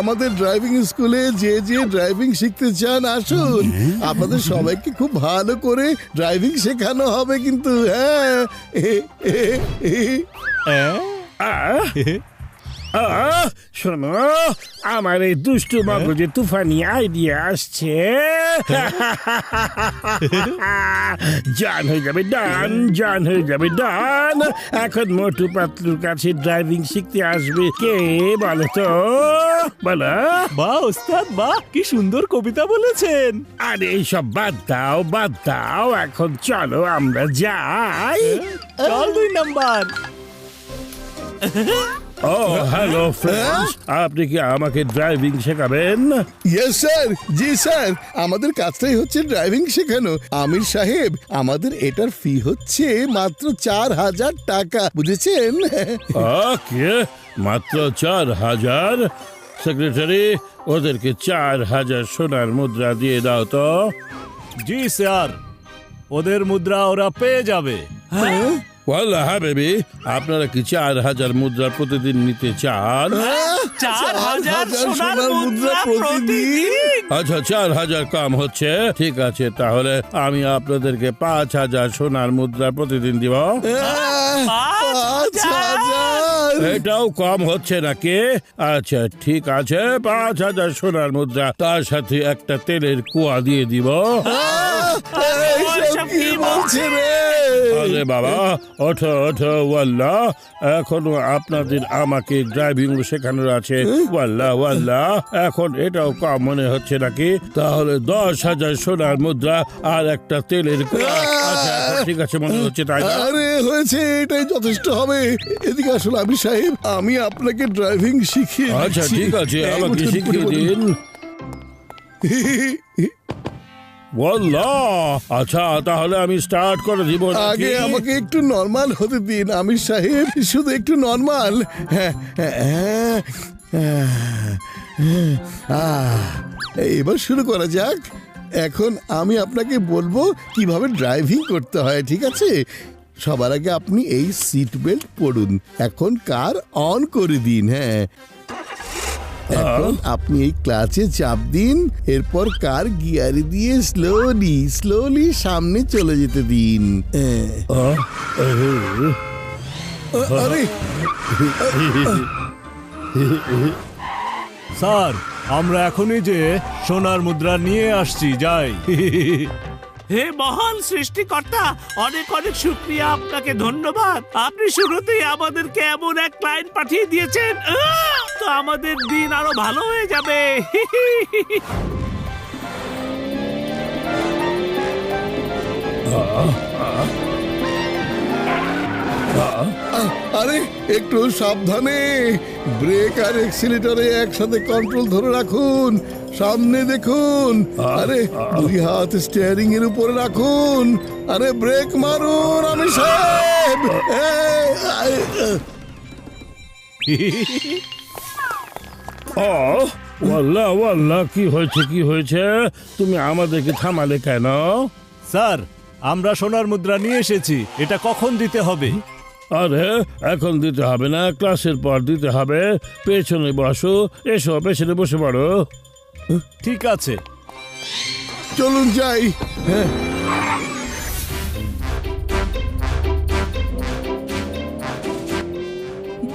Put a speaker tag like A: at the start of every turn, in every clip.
A: আমাদের ড্রাইভিং স্কুলে যে ড্রাইভিং শিখতে চান আসুন, আপনাদের সবাইকে খুব ভালো করে ড্রাইভিং শেখানো হবে কিন্তু। হ্যাঁ
B: শোনো, আমার এই দুষ্টু মগজে তুফানি আইডিয়া আসছে। জান হয়ে যাবে ডান, জান হয়ে যাবে ডান। এখন মোটু পাতলুর কাছে ড্রাইভিং শিখতে আসবে কে বলো তো, বলো।
C: বাহ ওস্তাদ বাহ, কি সুন্দর কবিতা বলেছেন।
B: আরে এইসব বাদ দাও, এখন চলো আমরা যাই।
C: চল 2 নাম্বার।
B: ও হ্যালো ফ্রেন্ডস, আপনি কি আমাকে ড্রাইভিং শেখাবেন?
A: ইয়েস স্যার, জি স্যার, আমাদের কাজটাই হচ্ছে ড্রাইভিং শেখানো। আমির সাহেব, আমাদের এটার ফি হচ্ছে মাত্র 4000 টাকা, বুঝেছেন?
B: ওকে, মাত্র 4000। সেক্রেটারি, ওদেরকে 4000 সোনার মুদ্রা দিয়ে দাও তো।
C: জি স্যার, ওদের মুদ্রা ওরা পেয়ে যাবে।
B: ওয়াল্লাহ বেবি, আপনারা কি 4000 মুদ্রা প্রতিদিন নিতে চান?
C: 4000 সোনার মুদ্রা প্রতিদিন?
B: আচ্ছা, 4000 কম হচ্ছে। ঠিক আছে, তাহলে আমি আপনাদেরকে 5000 সোনার মুদ্রা প্রতিদিন দিব।
A: 5000!
B: এটাও কম হচ্ছে নাকি? আচ্ছা ঠিক আছে, 5000 সোনার মুদ্রা, তার সাথে একটা তেলের কুয়া দিয়ে দিব।
A: এইসব কি বলছে রে?
B: আরে বাবা, ওঠো ওয়াল্লাহ, এখনো আপনাদের আমাকে ড্রাইভিং শেখানোর আছে। ওয়াল্লাহ, এখন এটাও কম মনে হচ্ছে নাকি? তাহলে 10,000 সোনার মুদ্রা আর একটা তেলের কুয়া। আচ্ছা এখন ঠিক আছে মনে হচ্ছে, তাই না?
A: আরে হয়েছে, এটাই যথেষ্ট হবে। এদিকে আসলে আমির সাহেব, আমি আপনাকে ড্রাইভিং শিখিয়ে
B: আচ্ছা
A: দিচ্ছি।
B: ঠিক আছে, আমাকে শিখিয়ে দিন। ওয়াল্লাহ, আচ্ছা তাহলে আমি স্টার্ট করে দিব নাকি?
A: আগে আমাকে একটু নরমাল হতে দিন আমির সাহেব, শুধু একটু নরমাল। এবার শুরু করা যাক। এখন আমি আপনাকে বলবো কিভাবে ড্রাইভিং করতে হয়, ঠিক আছে? সবার আগে আপনি এই সিট বেল্ট পরুন। এখন কার অন করে দিন। হ্যাঁ, এখন আপনি এই ক্লাচে চাপ দিন, এরপর কার গিয়ারে দিয়ে স্লোলি সামনে চলে যেতে দিন। আরে
C: স্যার, আমরা এখনই যে সোনার মুদ্রা নিয়ে আসছি, যাই।
D: হে মহান সৃষ্টিকর্তা, অনেক অনেক শুকরিয়া, আপনাকে ধন্যবাদ। আপনি শুরুতেই আমাদেরকে এমন এক ক্লায়েন্ট পাঠিয়ে দিয়েছেন, তো আমাদের দিন আরো ভালো হয়ে যাবে।
A: আরে একটু সাবধানে, ব্রেক আর এক্সিলেটরে একসাথে কন্ট্রোল ধরে রাখুন। সামনে দেখুন। আরে 2 হাত স্টিয়ারিং এর উপরে রাখুন। আরে ব্রেক মারুন আমির সাহেব।
B: ওয়াল্লাহ, কি হয়েছে? তুমি আমাদেরকে থামালে কেন?
C: স্যার, আমরা সোনার মুদ্রা নিয়ে এসেছি, এটা কখন দিতে হবে?
B: আরে এখন দিতে হবে না, ক্লাসের পর দিতে হবে। পেছনে বসো, এসো পেছনে বসে পড়ো।
C: ঠিক আছে,
A: চলুন যাই। হ্যাঁ,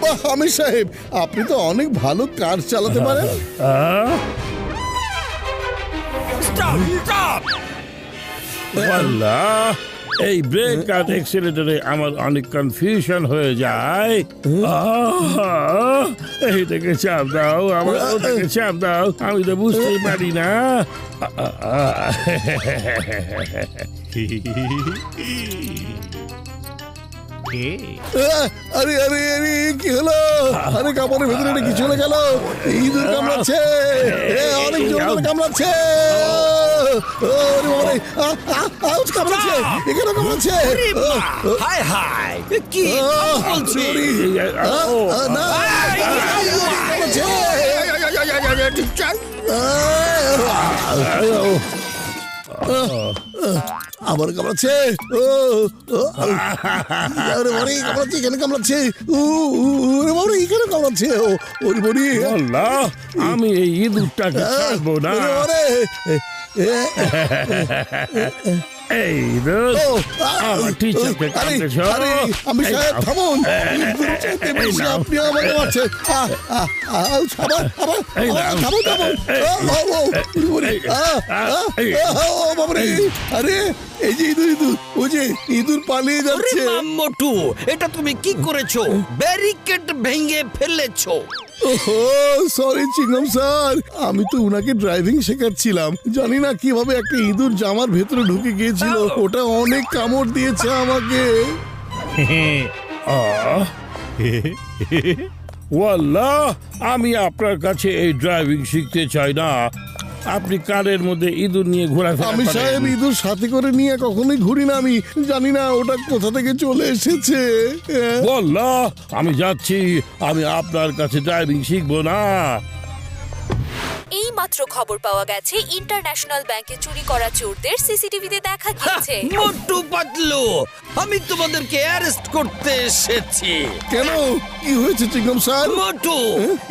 A: বাহ আমির সাহেব, আপনি তো অনেক ভালো কার চালাতে পারেন।
B: ওয়াল্লাহ, এই ব্রেক আর এক্সিলেটরে আমার অনেক কনফিউশন হয়ে যায়। এইটাকে চাপ দাও, আমার ওটাকে চাপ দাও, আমি তো বুঝতেই পারি না।
A: আরে আরে আরে কি হলো? আরে কাপড়ের ভেতরে কি চলে গেল? ইঁদুর কামড়াচ্ছে, অনেক জোরে কামড়াচ্ছে। কামড়াচ্ছে, এখানে কামড়াচ্ছে।
D: হায় হায়, কি বলছি?
A: না, কামড়াচ্ছে। আবার কামড়াচ্ছে। ও ও, আরে বাবারে, কামড়াচ্ছে, এখানে কামড়াচ্ছে। ওরে বাবারে, এখানে কামড়াচ্ছে। ওরে বাবারে,
B: আল্লাহ, আমি এই ইঁদুরটাকে ছাড়বো না।
A: ওরে বাবারে।
B: এই ইঁদুর, আমার টিচারকে কামড়েছ।
A: আরে আমি সাহেব, থামুন। আপনি আমাকে মারছেন। থামুন, আরে এই যে ইঁদুর, ও যে ইঁদুর পালিয়ে যাচ্ছে।
E: মোটু, এটা তুমি কি করেছো? ব্যারিকেড ভেঙে ফেলেছো।
A: ওহো, সরি চিংগাম স্যার, আমি তো উনাকে ড্রাইভিং শেখাচ্ছিলাম। জানি না কিভাবে একটা ইঁদুর জামার ভেতরে ঢুকে গিয়েছিল। ওটা অনেক কামড় দিয়েছে আমাকে।
B: ওয়াল্লাহ, আমি আপনার কাছে এই ড্রাইভিং শিখতে চাই না। আপনি কারের মধ্যে ইঁদুর নিয়ে ঘোরাফেরা
A: আমি সাহেব
B: করেন।
A: ইঁদুর সাথে করে নিয়ে কখনোই ঘুরি না। আমি জানি না ওটা কোথা থেকে চলে এসেছে।
B: ওয়াল্লাহ, আমি যাচ্ছি। আমি আপনার কাছে ড্রাইভিং শিখবো না।
F: এই মাত্র খবর পাওয়া গেছে ইন্টারন্যাশনাল ব্যাংকে চুরি করা চোরদের সিসিটিভিতে দেখা গিয়েছে।
E: মোটু পাতলু, আমি তোমাদেরকে অ্যারেস্ট করতে এসেছি।
A: কেন, কি হয়েছে চিংগাম স্যার?
E: মোটু,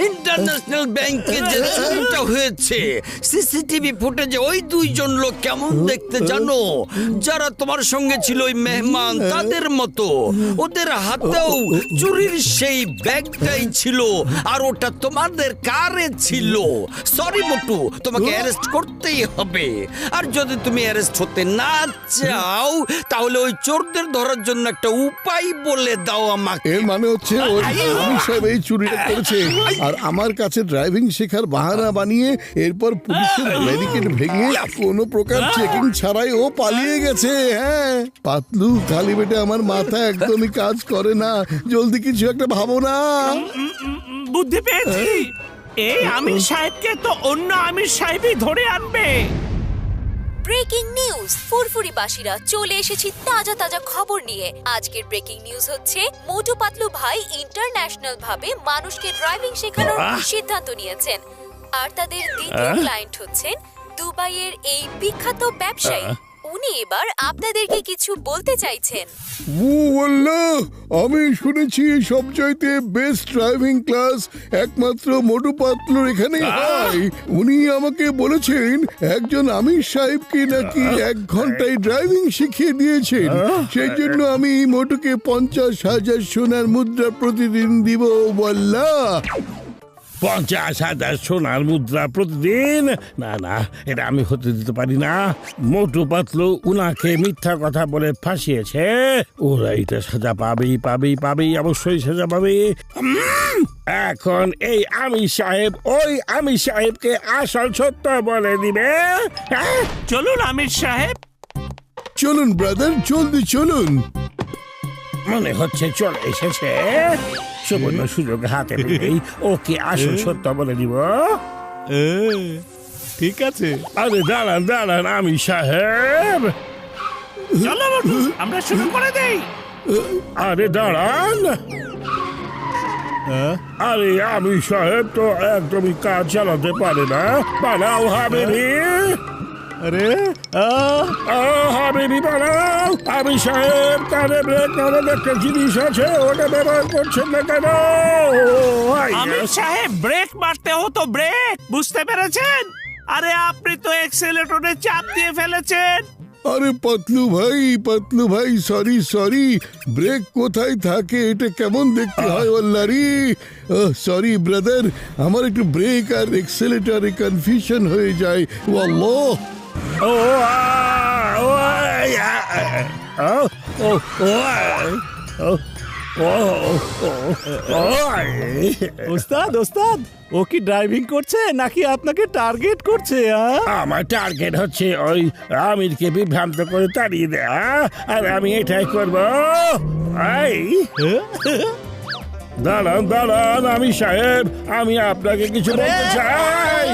E: ইন্টারন্যাশনাল ব্যাংকে যে চুরিটা হয়েছে, সিসিটিভি ফুটেজে ওই দুইজন লোক কেমন দেখতে জানো? যারা তোমার সঙ্গে ছিল ওই মেহমান, তাদের মতো। ওদের হাতেও চুরির সেই ব্যাগটাই ছিল, আর ওটা তোমাদের কারে ছিল। সরি মোটু, তোমাকে অ্যারেস্ট করতেই হবে। আর যদি তুমি অ্যারেস্ট হতে না চাও, তাহলে ওই চোরদের ধরার জন্য একটা উপায় বলে দাও আমাকে।
A: এর মানে হচ্ছে আমি সাহেব এই চুরিটা করেছে, আর আমার কাছে ড্রাইভিং শেখার বাহানা বানিয়ে এরপর পুলিশের ব্যারিকেড ভেঙে কোনো প্রকার চেকিং ছাড়াই ও পালিয়ে গেছে। হ্যাঁ পাতলু, খালি বেটে আমার মাথা একদমই কাজ করে না। জলদি কিছু একটা ভাবো না।
D: বুদ্ধি পেয়েছি। এই আমির সাহেবকে তো অন্য আমির সাহেবই ধরে আনবে।
F: ব্রেকিং নিউজ, ফুরফুরিবাসীরা চলে এসেছি তাজা তাজা খবর নিয়ে। আজকের ব্রেকিং নিউজ হচ্ছে মোটু পাতলু ভাই ইন্টারন্যাশনাল ভাবে মানুষকে ড্রাইভিং শেখানোর সিদ্ধান্ত নিয়েছেন। আর তাদের দ্বিতীয় ক্লায়েন্ট হচ্ছেন দুবাইয়ের এই বিখ্যাত ব্যবসায়ী। উনি এবার আপনাদেরকে কিছু বলতে চাইছেন।
A: ওয়াল্লাহ, আমি শুনেছি সবচাইতে বেস্ট ড্রাইভিং ক্লাস একমাত্র মোটু পাতলুর এখানেই হয়। উনি আমাকে বলেছেন একজন আমির সাহেবকে নাকি 1 ঘন্টায় ড্রাইভিং শিখিয়ে দিয়েছেন। সেই জন্য আমি মোটুকে 50,000 সোনার মুদ্রা প্রতিদিন দিব। ওয়াল্লাহ,
B: 50,000 সোনার মুদ্রা প্রতিদিন? না না, এটা আমি হতে দিতে পারি না। মোটু পাতলু উনাকে মিথ্যা কথা বলে ফাঁসিয়েছে। ওরা এটা সাজা পাবেই, অবশ্যই সাজা পাবে। এখন এই আমির সাহেব ওই আমির সাহেবকে আসল সত্য বলে দিবে। হ্যাঁ?
D: চলুন আমির সাহেব।
A: চলুন ব্রাদার, জলদি চলুন।
B: মনে হচ্ছে চলে এসেছে। সুবর্ণ সুযোগ হাতে পেলেই ওকে আসল সত্য বলে দিব।
C: ঠিক আছে।
B: আরে দাঁড়ান আমির সাহেব।
D: চলো মোটু, আমরা শুরু করে দেই।
B: আরে দাঁড়ান। আরে আমির সাহেব তো একদমই কাজ চালাতে পারে না। পালাও হাবিবি।
C: আরে
B: হাবিবি পালাও। আমির সাহেব, কানে ব্রেক নামের একটা জিনিস আছে, ওটা ব্যবহার করছেন না কেন?
D: আমির সাহেব, ব্রেক মারতে হতো ব্রেক, বুঝতে পেরেছেন? আরে আপনি তো এক্সেলেটরে চাপ দিয়ে ফেলেছেন।
A: আরে পাতলু ভাই, সরি। ব্রেক কোথায় থাকে এটা কেমন দেখতে হয় ওল্লারি? সরি ব্রাদার, আমার একটু ব্রেক আর এক্সেলেটরে কনফিউশন হয়ে যায়। ওয়াল্লাহ,
C: ওস্তাদ ও কি ড্রাইভিং করছে নাকি আপনাকে টার্গেট করছে?
B: আমার টার্গেট হচ্ছে ওই আমিরকে বিভ্রান্ত করে তাড়িয়ে দেয়া, আর আমি এটাই করব। দাঁড়ান আমির সাহেব, আমি আপনাকে কিছু বলতে চাই।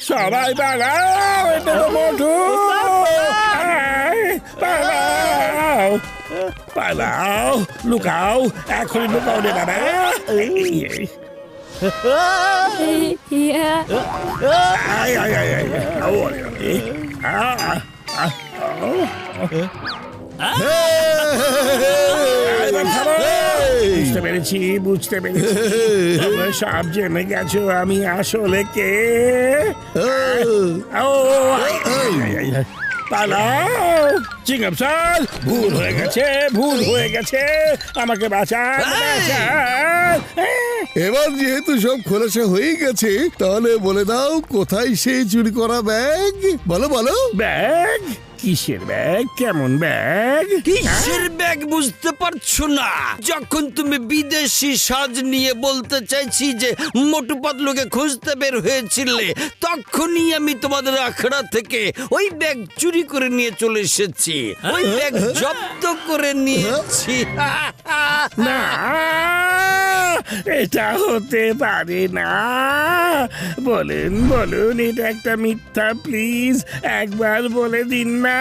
B: সবাই দাঁড়াও, এটা তো মোটু। পালাও পালাও লুকাও এখনই লুকাও রে বাবা আয় আয় আয় আয় বুঝতে পেরেছি বুঝতে পেরেছি তোমরা সব জেনে গেছো আমি আসলে কে ও পালাও চিংগাম স্যার ভুল হয়ে গেছে আমাকে বাঁচান বাঁচান
A: এবার যেহেতু সব খোলাসা হয়ে গেছে তাহলে বলে দাও কোথায় সেই চুরি করা ব্যাগ বলো বলো
B: ব্যাগ কিসের ব্যাগ কেমন ব্যাগ
E: কিসের ব্যাগ বুঝতে পারছো না যখন তুমি বিদেশি সাজ নিয়ে বলতে চাইছি যে মোটু পাতলুকে খুঁজতে বের হয়েছিলে তখনই আমি তোমাদের আখড়া থেকে ওই ব্যাগ চুরি করে নিয়ে চলে এসেছি ওই ব্যাগ জব্দ করে নিয়েছি
B: না এটা হতে পারে না বলুন বলুন এটা একটা মিথ্যা প্লিজ একবার বলে দিন না